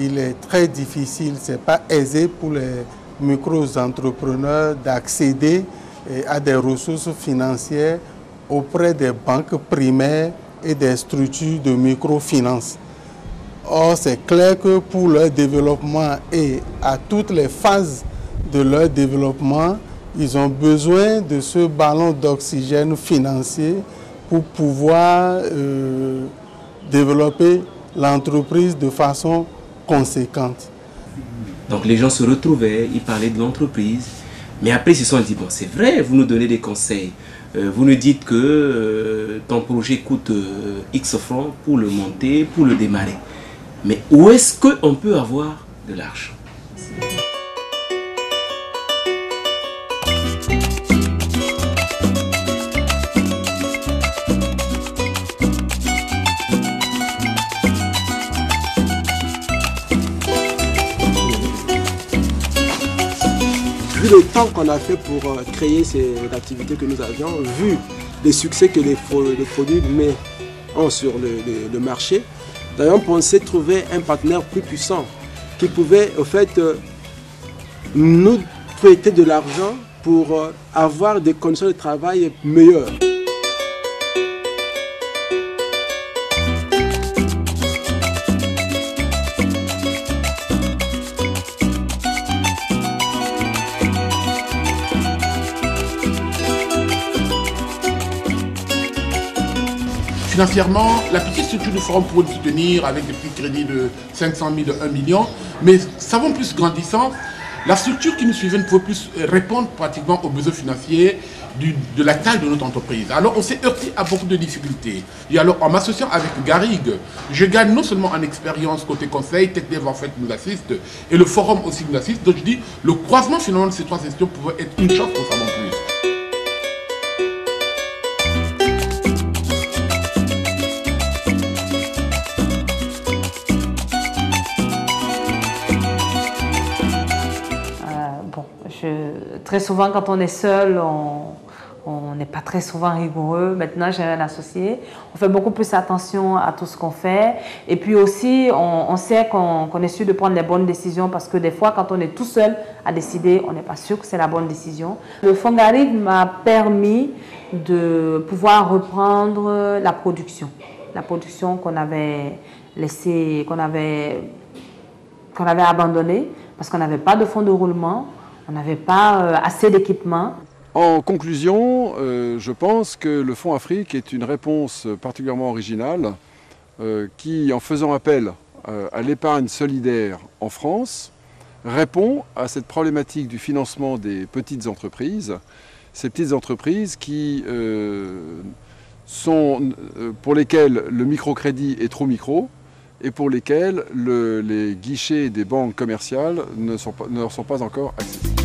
il est très difficile, ce n'est pas aisé pour les micro-entrepreneurs d'accéder à des ressources financières auprès des banques primaires et des structures de microfinance. Or, c'est clair que pour leur développement et à toutes les phases de leur développement, ils ont besoin de ce ballon d'oxygène financier pour pouvoir développer l'entreprise de façon conséquente. Donc les gens se retrouvaient, ils parlaient de l'entreprise, mais après ils se sont dit, bon c'est vrai, vous nous donnez des conseils, vous nous dites que ton projet coûte X francs pour le monter, pour le démarrer. Mais où est-ce qu'on peut avoir de l'argent? Vu le temps qu'on a fait pour créer ces activités que nous avions, vu les succès que les produits ont sur le marché, nous avons pensé trouver un partenaire plus puissant qui pouvait au fait nous prêter de l'argent pour avoir des conditions de travail meilleures. Financièrement, la petite structure de forum pourrait nous soutenir avec des petits crédits de 500 000, de 1 million, mais savons plus grandissant, la structure qui nous suivait ne pouvait plus répondre pratiquement aux besoins financiers de la taille de notre entreprise. Alors on s'est heurté à beaucoup de difficultés. Et alors en m'associant avec Garrigue, je gagne non seulement en expérience côté conseil, TechDev en fait nous assiste, et le forum aussi nous assiste. Donc je dis, le croisement finalement de ces trois institutions pouvait être une chance pour ça non plus. Très souvent, quand on est seul, on n'est pas très souvent rigoureux. Maintenant, j'ai un associé. On fait beaucoup plus attention à tout ce qu'on fait. Et puis aussi, on sait qu'on est sûr de prendre les bonnes décisions parce que des fois, quand on est tout seul à décider, on n'est pas sûr que c'est la bonne décision. Le Fonds Garrigue m'a permis de pouvoir reprendre la production. La production qu'on avait laissée, qu'on avait abandonnée parce qu'on n'avait pas de fonds de roulement. On n'avait pas assez d'équipement. En conclusion, je pense que le Fonds Afrique est une réponse particulièrement originale qui, en faisant appel à l'épargne solidaire en France, répond à cette problématique du financement des petites entreprises. Ces petites entreprises pour lesquelles le microcrédit est trop micro et pour lesquelles les guichets des banques commerciales ne leur sont pas encore accessibles.